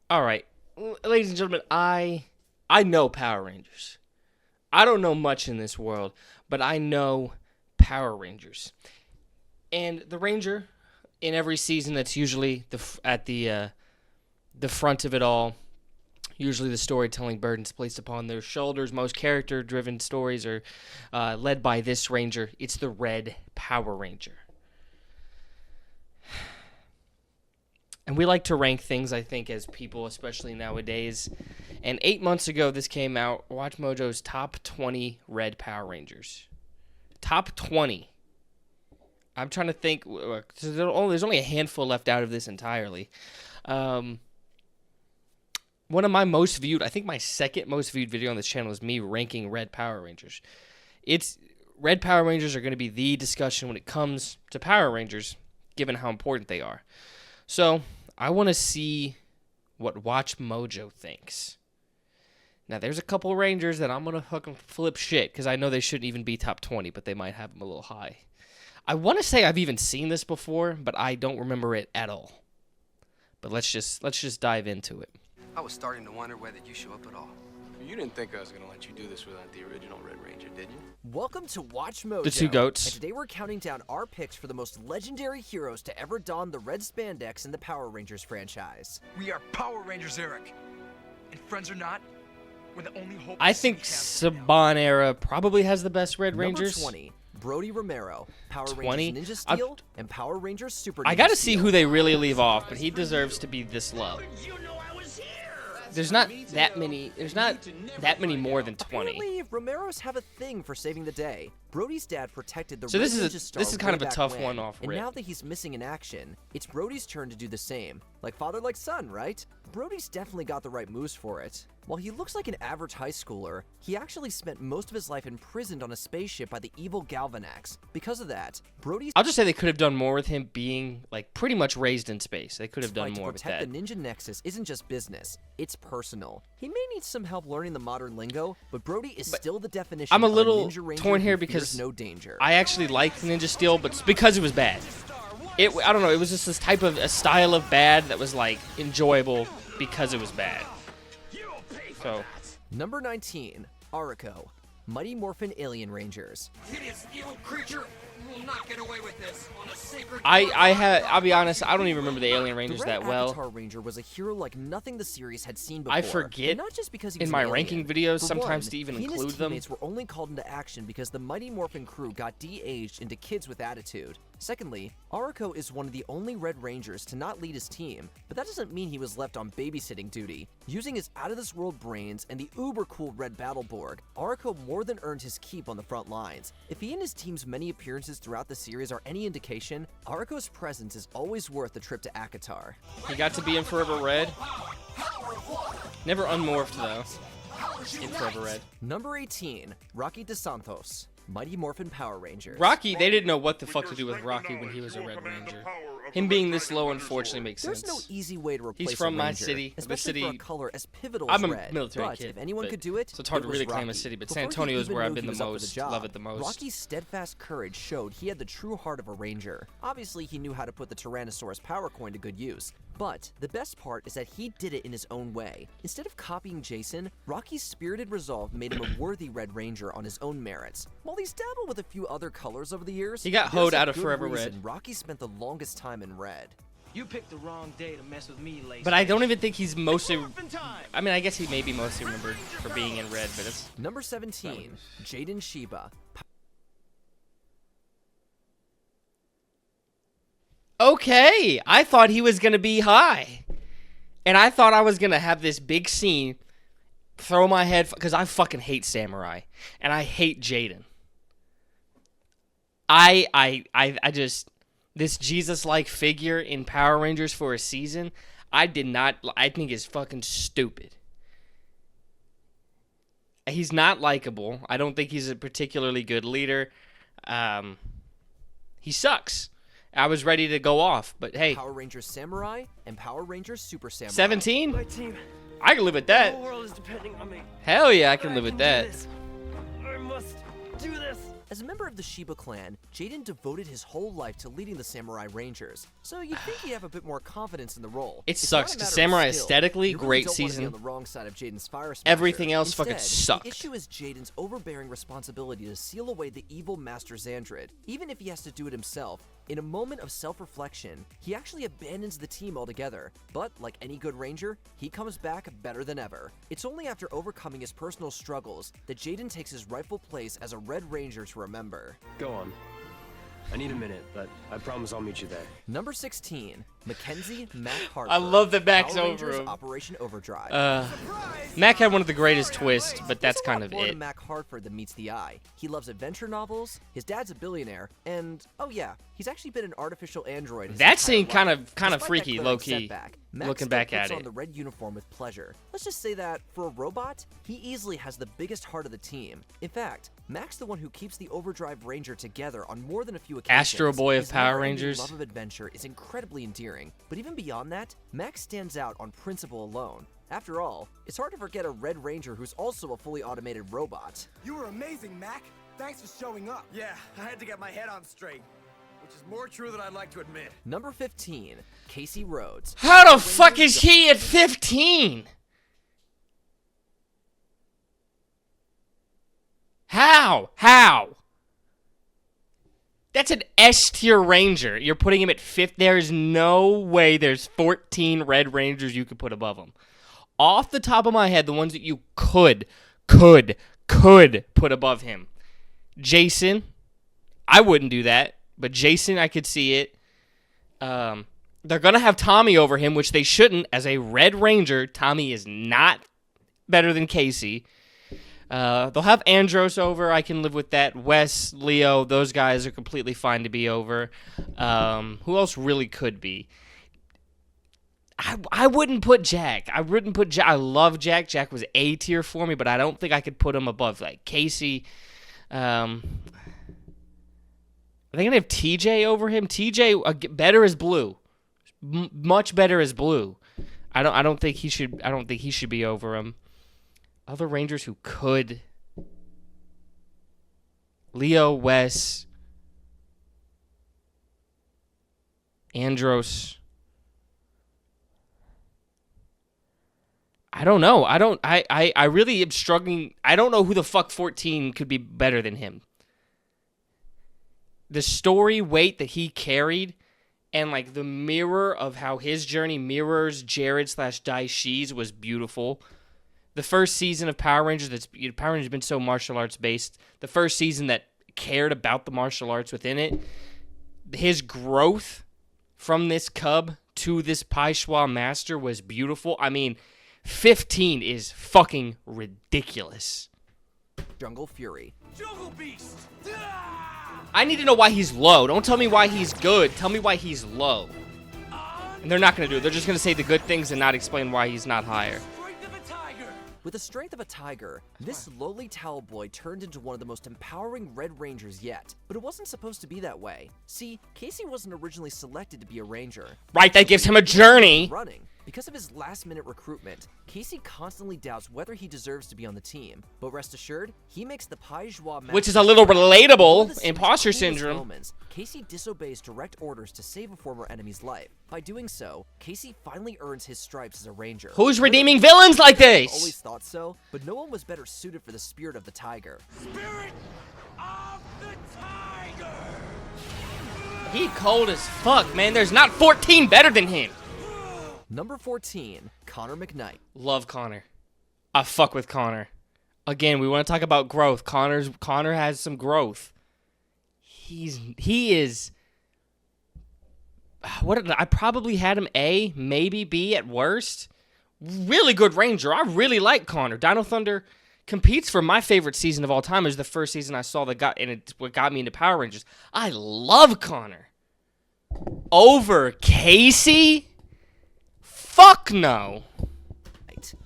All right, ladies and gentlemen, I know Power Rangers. I don't know much in this world, but I know Power Rangers. And the Ranger in every season, that's usually at the front of it all. Usually the storytelling burdens placed upon their shoulders. Most character-driven stories are led by this Ranger. It's the Red Power Ranger. And we like to rank things, I think, as people, especially nowadays. And 8 months ago, this came out, Watchmojo's top 20 Red Power Rangers. Top 20. I'm trying to think. There's only a handful left out of this entirely. One of my most viewed, I think my second most viewed video on this channel is me ranking Red Power Rangers. Red Power Rangers are going to be the discussion when it comes to Power Rangers, given how important they are. So, I want to see what Watchmojo thinks. Now, there's a couple Rangers that I'm going to fucking flip shit, because I know they shouldn't even be top 20, but they might have them a little high. I want to say I've even seen this before, but I don't remember it at all. But let's just dive into it. I was starting to wonder whether you show up at all. You didn't think I was going to let you do this without the original Red Ranger, did you? Welcome to Watchmojo. The two goats. And today we're counting down our picks for the most legendary heroes to ever don the red spandex in the Power Rangers franchise. We are Power Rangers, Eric. And friends or not, we're the only hope. I think Saban era probably has the best Red Rangers. Number 20, Brody Romero, Power 20? Rangers Ninja Steel, and Power Rangers Super Ninja I gotta see Steel. who they really leave off, but he deserves to be this low. There's not that many. There's not that many more than 20. Apparently, Romero's have a thing for saving the day. Brody's dad protected the So Red this is Ninja a- Star this is kind way of a back tough when, one off And rip. now that he's missing in action, it's Brody's turn to do the same. Like father, like son, right? Brody's definitely got the right moves for it. While he looks like an average high schooler, he actually spent most of his life imprisoned on a spaceship by the evil Galvanax. Because of that, Brody's I'll just say they could have done more with him being like pretty much raised in space. They could have done fight to more with protect that. the Ninja Nexus isn't just business, it's personal. He may need some help learning the modern lingo, but Brody is still the definition I'm a of little Ninja Ranger torn here who fears because no danger. I actually liked Ninja Steel, but it's because it was bad. I don't know. It was just this type of a style of bad that was like enjoyable because it was bad. So. Number 19, Arako, Mighty Morphin Alien Rangers. Hideous evil creature will not get away with this on a sacred. I'll be honest, I don't even remember the Alien The Rangers Red that well. Avatar Ranger was a hero like nothing the series had seen before. I forget and not just because he was in my an ranking alien. videos For sometimes one, to even he and his include them. teammates were only called into action because the Mighty Morphin crew got de-aged into kids with attitude. Secondly, Arako is one of the only Red Rangers to not lead his team, but that doesn't mean he was left on babysitting duty. Using his out-of-this-world brains and the uber-cool Red Battleborg, Arako more than earned his keep on the front lines. If he and his team's many appearances throughout the series are any indication, Arako's presence is always worth the trip to Akatar. He got to be in Forever Red. Never unmorphed though. In Forever Red. Number 18, Rocky DeSantos, Mighty Morphin Power Rangers. Rocky, they didn't know what the fuck to do with Rocky when he was a Red Ranger. Him being this low unfortunately makes There's sense. no easy way to replace He's from a my Ranger, city, the especially city- for a color as pivotal I'm as a red. military But kid, if anyone but- could do it, so it's hard it to was really claim a Rocky. city, but Before San he Antonio is even where I've knew been he the was up for most, job, love it the most. Rocky's steadfast courage showed he had the true heart of a Ranger. Obviously, he knew how to put the Tyrannosaurus power coin to good use. But the best part is that he did it in his own way. Instead of copying Jason, Rocky's spirited resolve made him a worthy Red Ranger on his own merits. While he's dabbled with a few other colors over the years, He got there's hoed a out of good Forever reason Red. Rocky spent the longest time in red. You picked the wrong day to mess with me, Lace. But I don't even think he's mostly. I mean, I guess he may be mostly remembered for being in Red, but it's. Number 17, Jaden Sheba. Okay, I thought he was gonna be high, and I thought I was gonna have this big scene, throw my head because I fucking hate Samurai, and I hate Jaden. I just this Jesus-like figure in Power Rangers for a season. I think is fucking stupid. He's not likable. I don't think he's a particularly good leader. He sucks. I was ready to go off, but hey, Power Rangers Samurai and Power Rangers Super Samurai. 17? My team, I can live with the that. whole world is depending on me. Hell yeah, I can live with that. I must do this. As a member of the Shiba clan, Jaden devoted his whole life to leading the Samurai Rangers, so you'd think he'd have a bit more confidence in the role. It It's sucks not a because matter of Samurai skill. aesthetically, You really great don't wanna be season. on the wrong side of Jaden's fire smasher. Everything else fucking Instead, sucked. The issue is Jaden's overbearing responsibility to seal away the evil Master Xandrid. Even if he has to do it himself, in a moment of self-reflection, he actually abandons the team altogether. But like any good ranger, he comes back better than ever. It's only after overcoming his personal struggles that Jaden takes his rightful place as a Red Ranger to remember. Go on. I need a minute, but I promise I'll meet you there. Number 16, Mackenzie Mac Harper. I love that Mac's Power over Rangers him. Operation Overdrive. Mac had one of the greatest twists, but that's kind of There's a lot more to it. Mac Hartford that meets the eye. He loves adventure novels, his dad's a billionaire, and oh yeah, he's actually been an artificial android. his That entire scene life. kind of Despite that freaky, glaring low key. setback, Mac Looking still back puts at on it. the red uniform with pleasure. Let's just say that for a robot, he easily has the biggest heart of the team. In fact, Mac's the one who keeps the Overdrive Ranger together on more than a few occasions. Astro Boy of His Power never-ending Rangers. love of adventure is incredibly endearing, but even beyond that, Mac stands out on principle alone. After all, it's hard to forget a Red Ranger who's also a fully automated robot. You were amazing, Mac. Thanks for showing up. Yeah, I had to get my head on straight, which is more true than I'd like to admit. Number 15, Casey Rhodes. How the fuck is he at 15? How? That's an S tier ranger. You're putting him at 5th. There's no way there's 14 Red Rangers you could put above him. Off the top of my head, the ones that you could put above him. Jason. I wouldn't do that, but Jason, I could see it. They're going to have Tommy over him, which they shouldn't. As a Red Ranger, Tommy is not better than Casey. They'll have Andros over. I can live with that. Wes, Leo, those guys are completely fine to be over. Who else really could be? I wouldn't put Jack. I love Jack. Jack was A tier for me, but I don't think I could put him above like Casey. Are they gonna have TJ over him? TJ better as Blue, much better as Blue. I don't think he should. I don't think he should be over him. Other Rangers who could. Leo, Wes, Andros. I don't know. I really am struggling. I don't know who the fuck 14 could be better than him. The story weight that he carried and like the mirror of how his journey mirrors Jared/Daishi's was beautiful. The first season of Power Rangers, Power Rangers has been so martial arts based. The first season that cared about the martial arts within it, his growth from this cub to this Paishwa master was beautiful. I mean, 15 is fucking ridiculous. Jungle Fury. Jungle Beast! I need to know why he's low. Don't tell me why he's good. Tell me why he's low. And they're not going to do it. They're just going to say the good things and not explain why he's not higher. Strength of a tiger! With the strength of a tiger, this lowly towel boy turned into one of the most empowering Red Rangers yet. But it wasn't supposed to be that way. See, Casey wasn't originally selected to be a ranger. Right, that gives him a journey. Running. Because of his last-minute recruitment, Casey constantly doubts whether he deserves to be on the team. But rest assured, he makes the Paishwa master. Which is a little relatable. One of the series' Imposter coolest syndrome. moments, Casey disobeys direct orders to save a former enemy's life. By doing so, Casey finally earns his stripes as a ranger. Who's redeeming villains like I always this? thought so, but no one was better suited for the spirit of the tiger. Spirit of the tiger! He cold as fuck, man. There's not 14 better than him. Number 14, Connor McKnight. Love Connor. I fuck with Connor. Again, we want to talk about growth. Connor has some growth. He is. I probably had him A, maybe B at worst. Really good ranger. I really like Connor. Dino Thunder competes for my favorite season of all time. It was the first season I saw and it's what got me into Power Rangers. I love Connor. Over Casey? Fuck no.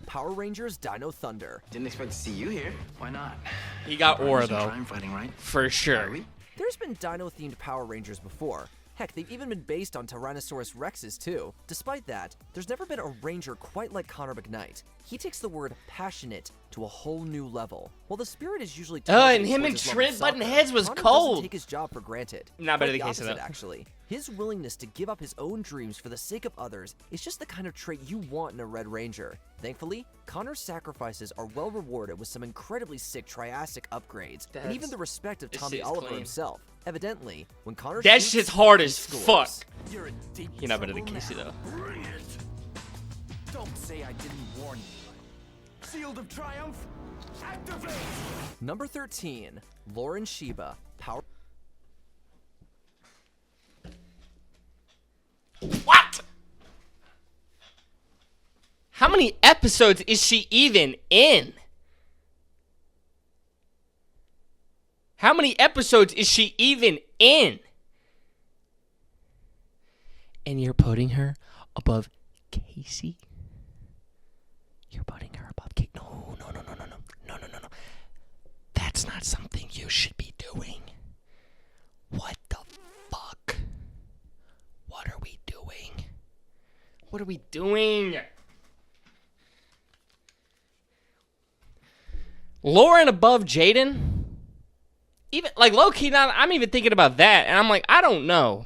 Power Rangers Dino Thunder. Didn't expect to see you here. Why not? He got Aura, Some though. Crime fighting, right? For sure. Are we? There's been Dino-themed Power Rangers before. Heck, they've even been based on Tyrannosaurus Rexes too. Despite that, there's never been a ranger quite like Connor McKnight. He takes the word passionate to a whole new level. While the spirit is usually and him and Trent butting heads was Connor cold. doesn't take his job for granted. Not better Quite the case of opposite, that. actually. His willingness to give up his own dreams for the sake of others is just the kind of trait you want in a Red Ranger. Thankfully, Connor's sacrifices are well rewarded with some incredibly sick Triassic upgrades, and even the respect of this Tommy shit's Oliver clean. himself. Evidently, when Connor That shoots, shit's hard he as scores. fuck. You're in deep You're not better than trouble Casey now. though. Bring it. Don't say I didn't warn you. Shield of Triumph, activate! Number 13, Lauren Sheba, Power. What? How many episodes is she even in? How many episodes is she even in? And you're putting her above Casey? You're putting her above Casey? No. That's not something you should be doing. What the fuck? What are we doing? What are we doing? Lauren above Jaden? Even like low-key now, I'm even thinking about that, and I'm like, I don't know.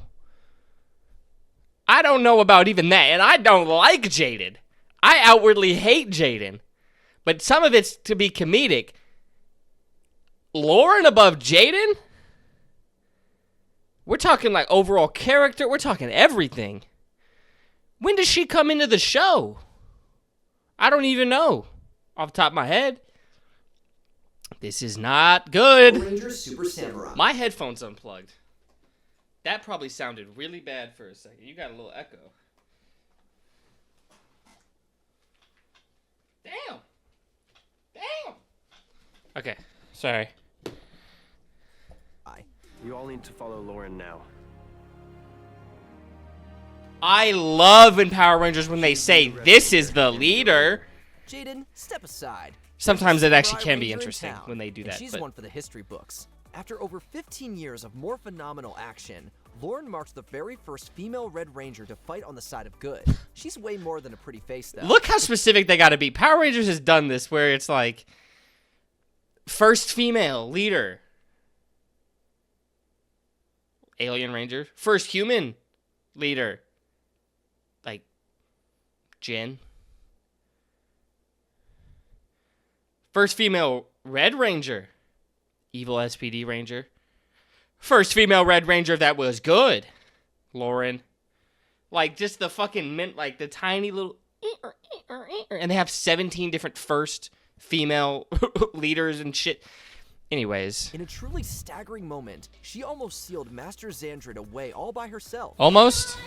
I don't know about even that, and I don't like Jaden. I outwardly hate Jaden. But some of it's to be comedic. Lauren above Jaden? We're talking like overall character. We're talking everything. When does she come into the show? I don't even know. Off the top of my head. This is not good. Ranger Super Samurai. My headphones unplugged. That probably sounded really bad for a second. You got a little echo. Damn. Okay, sorry. You all need to follow Lauren now. I love in Power Rangers when they say, this is the leader. Jaden, step aside. Sometimes it actually Samurai can be Ranger in interesting town, when they do and that. She's But one for the history books. After over 15 years of more phenomenal action, Lauren marks the very first female Red Ranger to fight on the side of good. She's way more than a pretty face, though. look how specific they got to be. Power Rangers has done this where it's like, first female leader. Alien Ranger. First human leader. Like, Jen. First female Red Ranger. Evil SPD Ranger. First female Red Ranger that was good. Lauren. Like, just the fucking mint, like, the tiny little... And they have 17 different first female leaders and shit. Anyways. In a truly staggering moment, she almost sealed Master Xandrid away all by herself. Almost.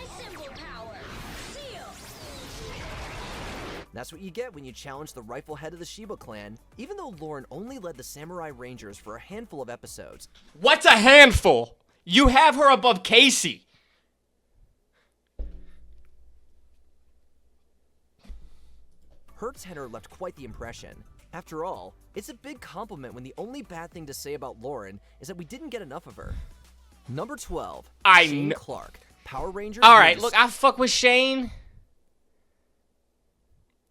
That's what you get when you challenge the rightful head of the Sheba clan. Even though Lauren only led the Samurai Rangers for a handful of episodes. What's a handful? You have her above Casey. Her tenor left quite the impression. After all, it's a big compliment when the only bad thing to say about Lauren is that we didn't get enough of her. Number 12, Shane Clark, Power Ranger. All right, look, I fuck with Shane.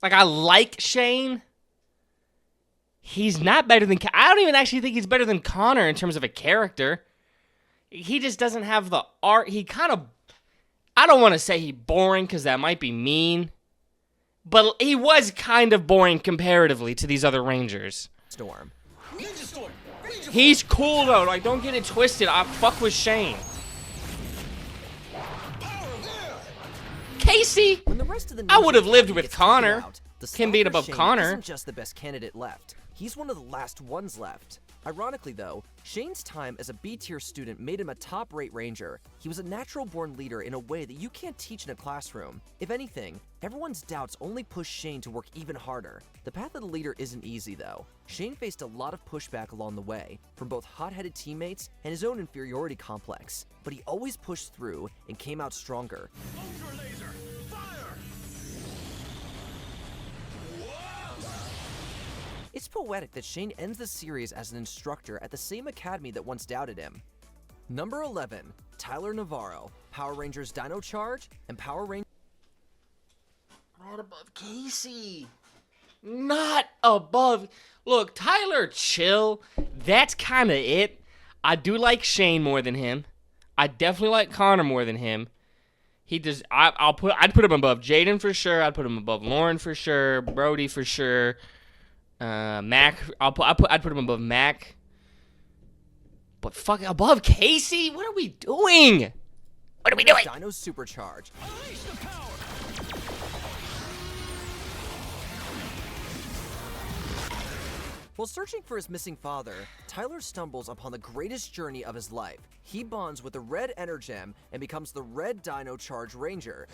Like, I like Shane. He's not better than... I don't even actually think he's better than Connor in terms of a character. He just doesn't have the art. He kind of... I don't want to say he's boring because that might be mean. But he was kind of boring comparatively to these other Rangers. Storm. He's cool, though. Like, don't get it twisted. I fuck with Shane. Casey, When the rest of the I would have Ninja lived Academy with gets Connor. taken out, the Can beat stalker above Shane Connor. Isn't just the best candidate left. He's one of the last ones left. Ironically, though, Shane's time as a B-tier student made him a top-rate ranger. He was a natural-born leader in a way that you can't teach in a classroom. If anything, everyone's doubts only pushed Shane to work even harder. The path of the leader isn't easy, though. Shane faced a lot of pushback along the way, from both hot-headed teammates and his own inferiority complex. But he always pushed through and came out stronger. Ultra laser, fire! It's poetic that Shane ends the series as an instructor at the same academy that once doubted him. Number 11, Tyler Navarro, Power Rangers Dino Charge, and Power Rangers... Not above Casey. Not above. Look, Tyler, chill. That's kind of it. I do like Shane more than him. I definitely like Connor more than him. He does. I'd put him above Jaden for sure. I'd put him above Lauren for sure. Brody for sure. Mac. I'd put him above Mac. But fuck, above Casey? What are we doing? What are we doing? Dino Supercharge. While searching for his missing father, Tyler stumbles upon the greatest journey of his life. He bonds with the Red Energem and becomes the Red Dino Charge Ranger.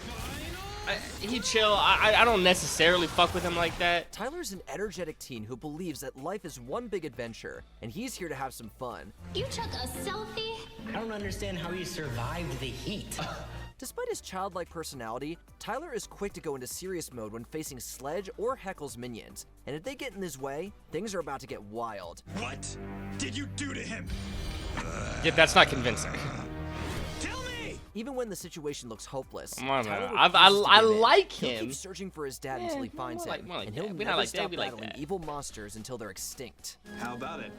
He chill. I don't necessarily fuck with him like that. Tyler's an energetic teen who believes that life is one big adventure, and he's here to have some fun. You took a selfie? I don't understand how you survived the heat. Despite his childlike personality, Tyler is quick to go into serious mode when facing Sledge or Heckle's minions, and if they get in his way, things are about to get wild. What did you do to him? Yeah, that's not convincing. Tell me! Even when the situation looks hopeless, Come on, Tyler man. refuses to I give in. like He'll him. keep searching for his dad until he finds him, more like and he'll that. We not never like that, stop we like battling that. evil monsters until they're extinct. How about it?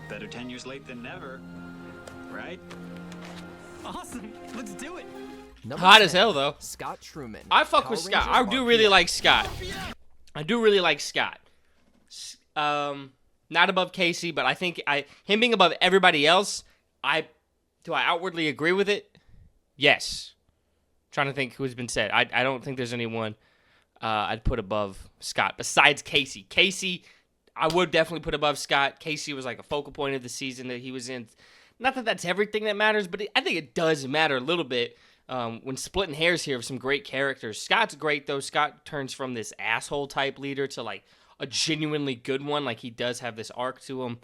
Better 10 years late than never, right? Awesome. Let's do it. Number Hot as 10, hell, though. Scott Truman. I fuck Power with Scott. Rangers I do RPM. really like Scott. I do really like Scott. Not above Casey, but I think him being above everybody else, do I outwardly agree with it? Yes. Trying to think who's been said. I don't think there's anyone I'd put above Scott besides Casey. Casey, I would definitely put above Scott. Casey was like a focal point of the season that he was in. Not that that's everything that matters, but I think it does matter a little bit when splitting hairs here of some great characters. Scott's great, though. Scott turns from this asshole type leader to like a genuinely good one. Like he does have this arc to him.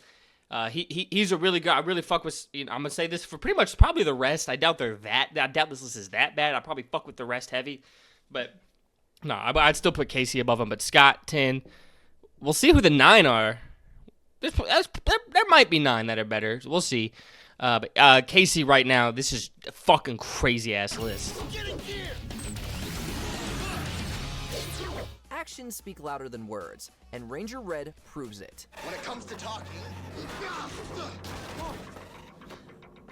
He's a really good. I really fuck with. I'm gonna say this for pretty much probably the rest. I doubt this list is that bad. I probably fuck with the rest heavy, but no, I'd still put Casey above him. But Scott 10. We'll see who the 9 are. There might be 9 that are better. We'll see. But Casey right now, this is a fucking crazy ass list. Actions speak louder than words, and Ranger Red proves it. When it comes to talking,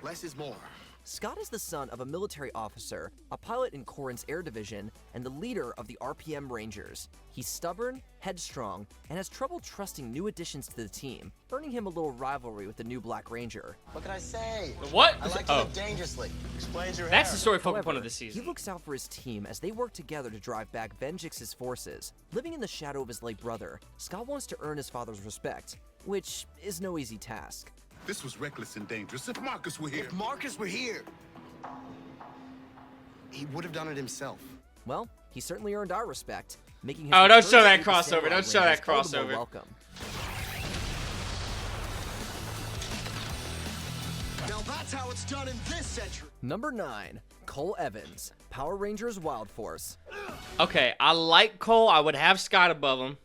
less is more. Scott is the son of a military officer, a pilot in Corin's Air Division, and the leader of the RPM Rangers. He's stubborn, headstrong, and has trouble trusting new additions to the team, earning him a little rivalry with the new Black Ranger. What can I say? What? I like to live dangerously. Explains your That's hair. the story focal However, point of the season. he looks out for his team as they work together to drive back Venjix's forces. Living in the shadow of his late brother, Scott wants to earn his father's respect, which is no easy task. This was reckless and dangerous. If Marcus were here... If Marcus were here, he would have done it himself. Well, he certainly earned our respect, making his Oh, don't return show to that aid the crossover. Samurai Don't show that Rangers all the more crossover. welcome. Now that's how it's done in this century. Number 9, Cole Evans, Power Rangers Wild Force. Okay, I like Cole. I would have Scott above him.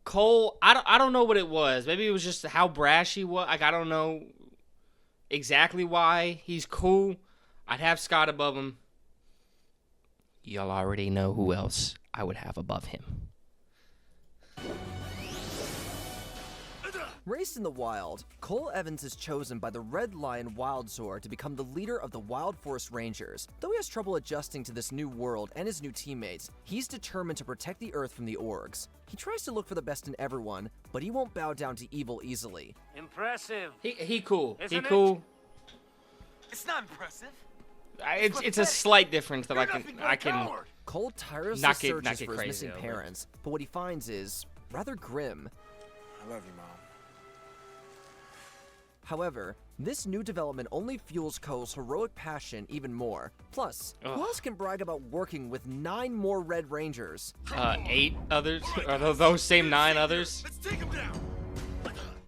Cole, I don't know what it was. Maybe it was just how brash he was. Like, I don't know exactly why. He's cool. I'd have Scott above him. Y'all already know who else I would have above him. Raised in the wild, Cole Evans is chosen by the Red Lion Wild Zord to become the leader of the Wild Force Rangers. Though he has trouble adjusting to this new world and his new teammates, he's determined to protect the Earth from the Orgs. He tries to look for the best in everyone, but he won't bow down to evil easily. Impressive. He cool. He Isn't it? cool. It's not impressive. It's a slight difference that I can. Cole tirelessly Knock it searches for his crazy, missing though, but- parents, but what he finds is rather grim. I love you, Mom. However, this new development only fuels Cole's heroic passion even more. Plus, who else can brag about working with 9 more Red Rangers? 8 others? Are those same 9 others? Let's take him down.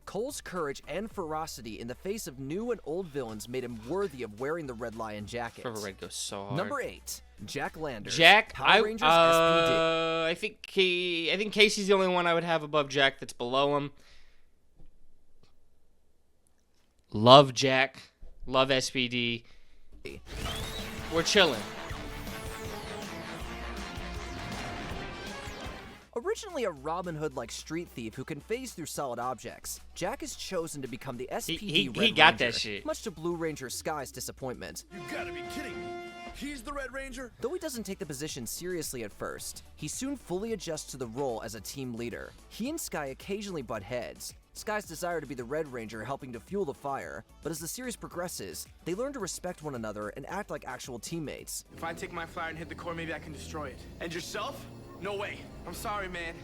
Cole's courage and ferocity in the face of new and old villains made him worthy of wearing the Red Lion jacket. Forever Red goes so hard. Number 8, Jack Landers. Jack, Power Rangers SPD. I think Casey's the only one I would have above Jack that's below him. Love Jack. Love SPD. We're chilling. Originally a Robin Hood-like street thief who can phase through solid objects, Jack is chosen to become the SPD Red he got Ranger, that shit. much to Blue Ranger Sky's disappointment. You gotta be kidding me. He's the Red Ranger? Though he doesn't take the position seriously at first, he soon fully adjusts to the role as a team leader. He and Sky occasionally butt heads, Sky's desire to be the Red Ranger helping to fuel the fire, but as the series progresses, they learn to respect one another and act like actual teammates. If I take my flyer and hit the core, maybe I can destroy it. And yourself? No way. I'm sorry, man.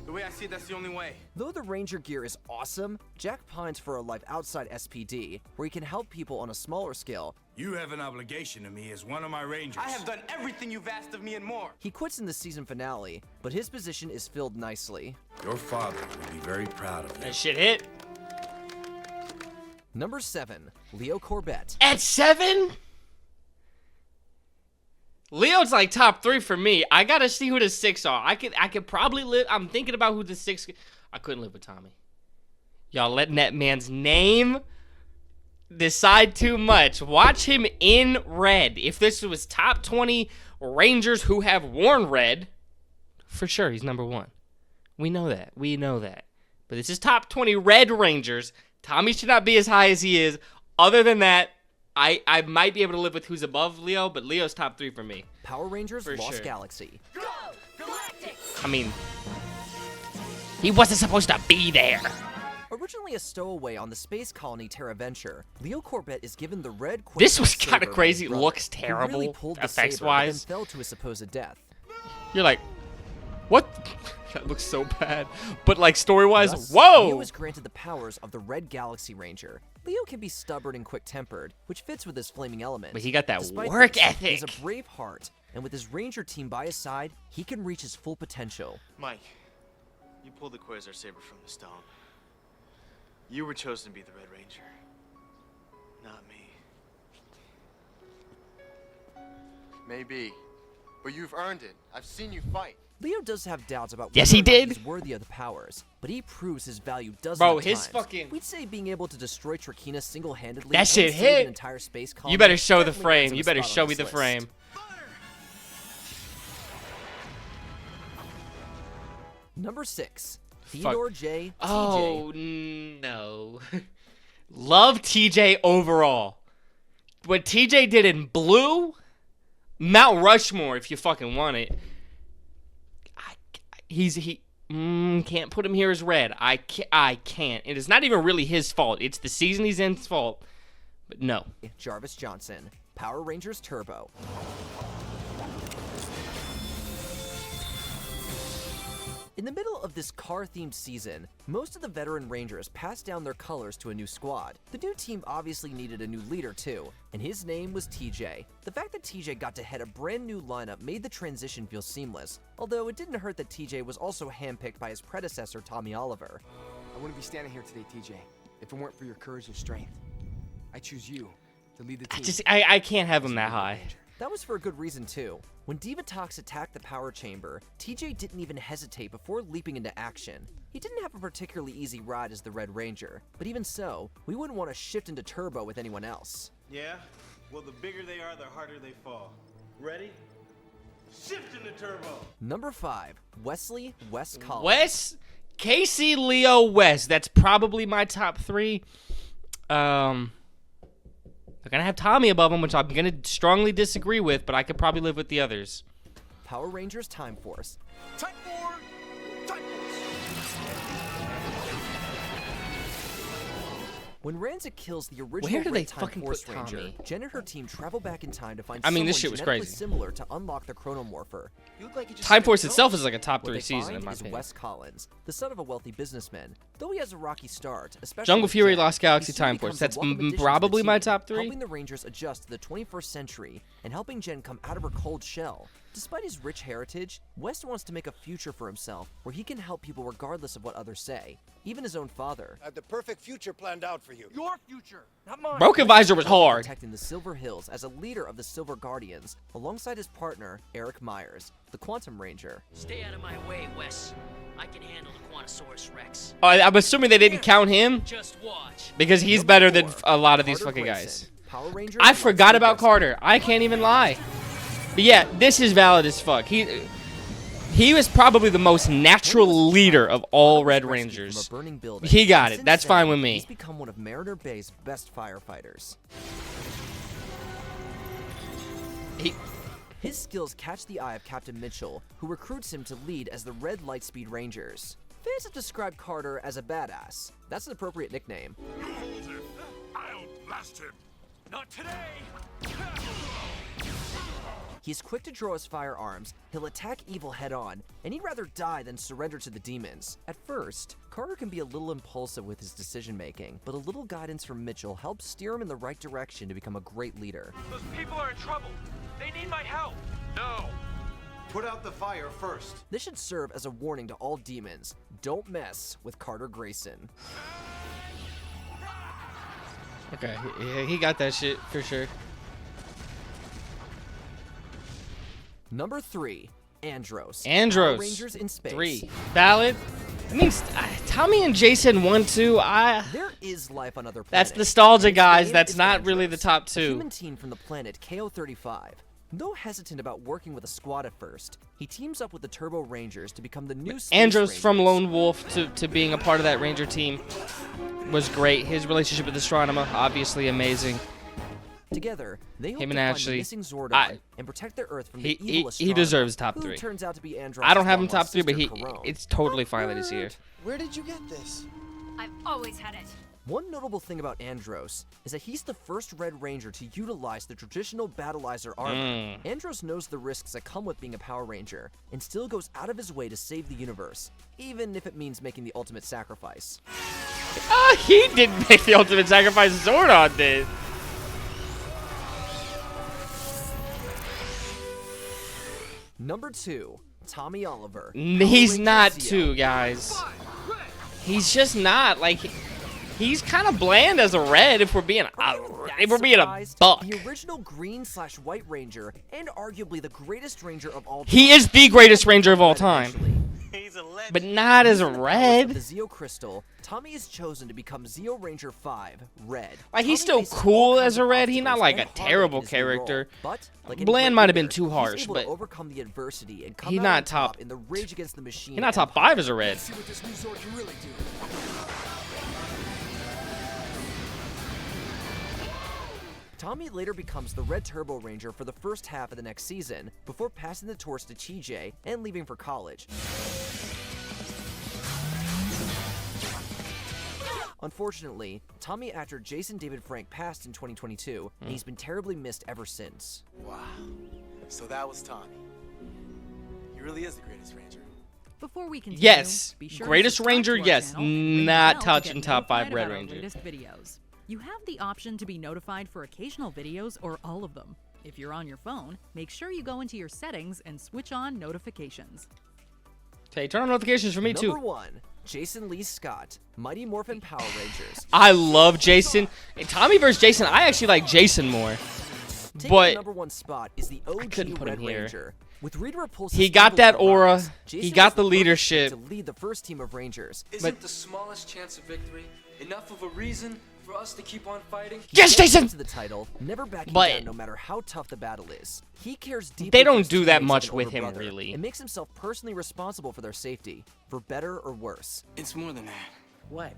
The way I see it, that's the only way. Though the Ranger gear is awesome, Jack pines for a life outside SPD, where he can help people on a smaller scale. You have an obligation to me as one of my Rangers. I have done everything you've asked of me and more. He quits in the season finale, but his position is filled nicely. Your father will be very proud of you. That shit hit. Number 7, Leo Corbett. At 7? Leo's like top 3 for me. I gotta see who the 6 are. I could probably live. I'm thinking about who the 6. I couldn't live with Tommy. Y'all letting that man's name decide too much. Watch him in red. If this was top 20 Rangers who have worn red, for sure he's number 1. We know that. We know that. But this is top 20 Red Rangers. Tommy should not be as high as he is. Other than that, I might be able to live with who's above Leo, but Leo's top 3 for me. Power Rangers For Lost sure. Galaxy. Go! Galactic! I mean, he wasn't supposed to be there. Originally a stowaway on the space colony Terra Venture, Leo Corbett is given the red This was saber kind of by his crazy. brother, Looks who really terrible, pulled the effects-wise. saber, but then fell to his supposed death. You're like, what? That looks so bad. But like story-wise, Thus, whoa! Leo is granted the powers of the Red Galaxy Ranger. Leo can be stubborn and quick-tempered, which fits with his flaming element. But he got that Despite work this, ethic. He has a brave heart, and with his Ranger team by his side, he can reach his full potential. Mike, you pulled the Quasar saber from the stone. You were chosen to be the Red Ranger, not me. Maybe. But you've earned it. I've seen you fight. Leo does have doubts about Yes, whether he or not did. he's worthy of the powers, but he proves his value dozens Bro, of his times. fucking- We'd say being able to destroy Trakina single-handedly That and shit save hit. an entire space colony You better show the definitely frame. puts him You a better spot on show me this the list. frame. Number 6, Theodore J. TJ. Oh, no. Love TJ overall. What TJ did in blue, Mount Rushmore if you fucking want it. He can't put him here as red. I can't. It is not even really his fault. It's the season he's in's fault. But no. Jarvis Johnson, Power Rangers Turbo. In the middle of this car-themed season, most of the veteran Rangers passed down their colors to a new squad. The new team obviously needed a new leader too, and his name was TJ. The fact that TJ got to head a brand new lineup made the transition feel seamless, although it didn't hurt that TJ was also handpicked by his predecessor, Tommy Oliver. I wouldn't be standing here today, TJ, if it weren't for your courage and strength. I choose you to lead the team. I can't have him that high. That was for a good reason too. When Divatox attacked the power chamber, TJ didn't even hesitate before leaping into action. He didn't have a particularly easy ride as the Red Ranger, but even so, we wouldn't want to shift into Turbo with anyone else. Yeah? Well, the bigger they are, the harder they fall. Ready? Shift into Turbo! Number 5, Wesley West Collins. Wes, Casey, Leo, Wes. That's probably my top 3. They're going to have Tommy above him, which I'm going to strongly disagree with, but I could probably live with the others. Power Rangers Time Force. Type 4! Type When Ranzik kills the original Where do they Red Time fucking Force put Ranger, Tommy? Jen and her team travel back in time to find I mean, someone this shit was genetically crazy. similar to unlock the Chronomorpher. You look like you just Time skipped Force a itself note. is like a top What 3 they season, find in my is opinion. Wes Collins, the son of a wealthy businessman. Though he has a rocky start, especially Jungle with Fury, Jen, Lost Galaxy, he soon Time becomes Force. a That's welcome addition to the probably my team, top 3. helping the Rangers adjust to the 21st century and helping Jen come out of her cold shell. Despite his rich heritage, West wants to make a future for himself where he can help people regardless of what others say, even his own father. I had the perfect future planned out for you. Your future, not mine. Broken Visor was hard. Protecting the Silver Hills as a leader of the Silver Guardians, alongside his partner, Eric Myers, the Quantum Ranger. Stay out of my way, Wes. I can handle the Quantosaurus Rex. Oh, I'm assuming they didn't count him Just watch. because he's better than a lot of these fucking guys. I forgot about Carter. I can't even lie. But yeah, this is valid as fuck. He was probably the most natural leader of all Red Rangers. He got it. That's fine with me. He's become one of Mariner Bay's best firefighters. His skills catch the eye of Captain Mitchell, who recruits him to lead as the Red Lightspeed Rangers. Fans have described Carter as a badass. That's an appropriate nickname. I'll blast him. Not today! He's quick to draw his firearms, he'll attack evil head-on, and he'd rather die than surrender to the demons. At first, Carter can be a little impulsive with his decision-making, but a little guidance from Mitchell helps steer him in the right direction to become a great leader. Those people are in trouble. They need my help. No. Put out the fire first. This should serve as a warning to all demons. Don't mess with Carter Grayson. Okay, he got that shit for sure. Number 3, Andros. Andros. Power Rangers in Space. 3. Valid. I mean, Tommy and Jason 1, 2. There is life on other planets. That's nostalgia, guys. That's not really the top 2. A human teen from the planet KO-35. Though hesitant about working with a squad at first, he teams up with the Turbo Rangers to become the new Space Andros Rangers. from Lone Wolf to being a part of that Ranger team was great. His relationship with Astronema, obviously amazing. Together, they hope Him to and find Ashley, the missing Zordon and protect their Earth from the evil he deserves top 3. Who turns out to be Andros' I don't have him long-lost top 3, but sister, it's totally fine that he's here. Where did you get this? I've always had it. One notable thing about Andros is that he's the first Red Ranger to utilize the traditional Battleizer armor. Andros knows the risks that come with being a Power Ranger, and still goes out of his way to save the universe, even if it means making the ultimate sacrifice. He didn't make the ultimate sacrifice. Zordon did. Number 2, Tommy Oliver. He's not 2, guys. He's just not. Like, he's kind of bland as a Red if we're being a buck. The original green/white Ranger, and arguably the greatest Ranger of all time. He is the greatest Ranger of all time. But not as a Red. The Zeo Crystal, Tommy is chosen to become Zeo Ranger 5, Red. Like, he's still cool as a Red. He's not like a terrible character. But Bland might have been too harsh, he's able but to overcome the adversity and come he's out not on top top. in the Rage Against the Machine. He's not top 5 as a Red. Let's see what this new Zord can really do. Tommy later becomes the Red Turbo Ranger for the first half of the next season, before passing the torch to TJ and leaving for college. Unfortunately, Tommy actor Jason David Frank passed in 2022, and he's been terribly missed ever since. Wow. So that was Tommy. He really is the greatest Ranger. Before we continue, Yes. be sure to Greatest subscribe Ranger, to our yes. channel and ring the Not bell to touching get top 5 notified Red about our Ranger. latest videos. You have the option to be notified for occasional videos or all of them. If you're on your phone, make sure you go into your settings and switch on notifications. Hey, turn on notifications for me too. Number 1, Jason Lee Scott, Mighty Morphin Power Rangers. I love Jason. Tommy versus Jason, I actually like Jason more. Taking But the number 1 spot is the OG couldn't put Red him here. Ranger. With Rita Repulsa's He got evil that demise, aura. Jason He got was the perfect leadership. to lead the first team of Rangers. Isn't the smallest chance of victory enough of a reason for us to keep on fighting? Yes, Jason! To the title, never backing But down no matter how tough the battle is. He cares deeply. they for don't his do that teammates much and with older him, brother, really. and makes himself personally responsible for their safety, for better or worse. It's more than that. What?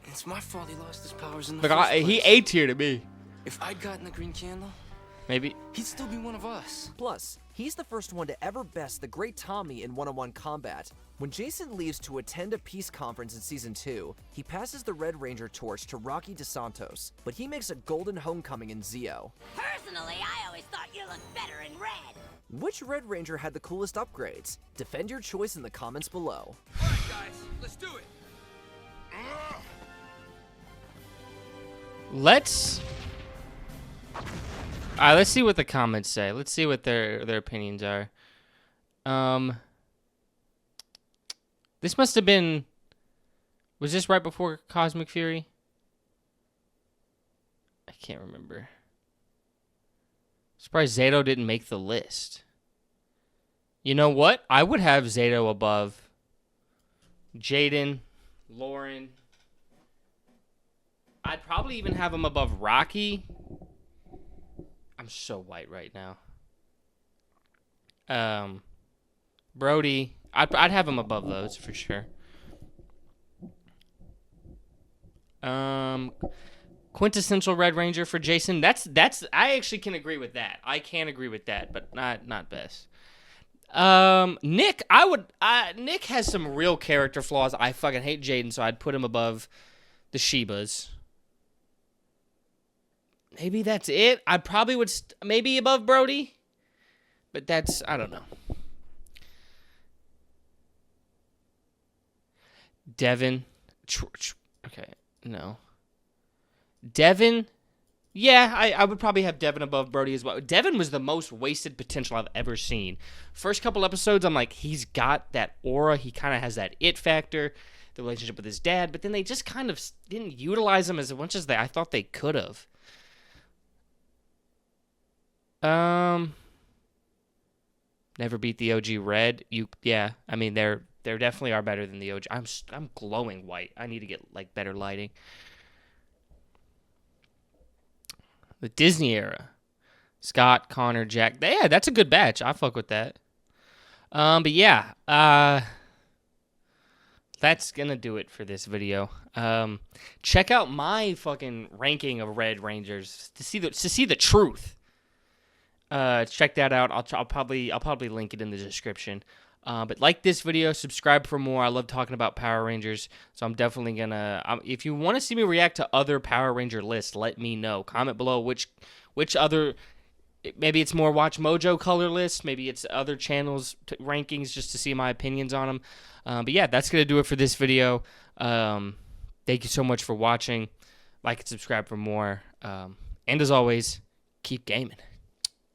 It's my fault he lost his powers in the Look, first place. he A tier to me. If I'd gotten the green candle, Maybe. he'd still be one of us. Plus, he's the first one to ever best the great Tommy in one-on-one combat. When Jason leaves to attend a peace conference in Season 2, he passes the Red Ranger torch to Rocky DeSantos, but he makes a golden homecoming in Zeo. Personally, I always thought you looked better in red. Which Red Ranger had the coolest upgrades? Defend your choice in the comments below. Alright, guys, let's do it. Let's see what the comments say. Let's see what their opinions are. This must have been. Was this right before Cosmic Fury? I can't remember. Surprised Zato didn't make the list. You know what? I would have Zato above Jaden, Lauren. I'd probably even have him above Rocky. I'm so white right now. Brody, I'd have him above those for sure. Quintessential Red Ranger for Jason. That's I actually can agree with that. I can agree with that, but not best. Nick, Nick has some real character flaws. I fucking hate Jaden, so I'd put him above the Shebas. Maybe that's it. I probably would maybe above Brody, but that's, I don't know. Devin, okay, no. Devin, yeah, I would probably have Devin above Brody as well. Devin was the most wasted potential I've ever seen. First couple episodes, I'm like, he's got that aura. He kind of has that it factor, the relationship with his dad, but then they just kind of didn't utilize him as much as I thought they could have. Never beat the OG Red. Yeah, I mean, they're definitely are better than the OG. I'm glowing white. I need to get like better lighting. The Disney era. Scott, Connor, Jack. Yeah, that's a good batch. I fuck with that. But yeah, that's gonna do it for this video. Check out my fucking ranking of Red Rangers to see the truth. Check that out. I'll probably link it in the description. But like this video, subscribe for more. I love talking about Power Rangers, so I'm definitely gonna. If you want to see me react to other Power Ranger lists, let me know. Comment below which other. Maybe it's more Watchmojo color lists. Maybe it's other channels rankings just to see my opinions on them. But yeah, that's gonna do it for this video. Thank you so much for watching. Like and subscribe for more. And as always, keep gaming.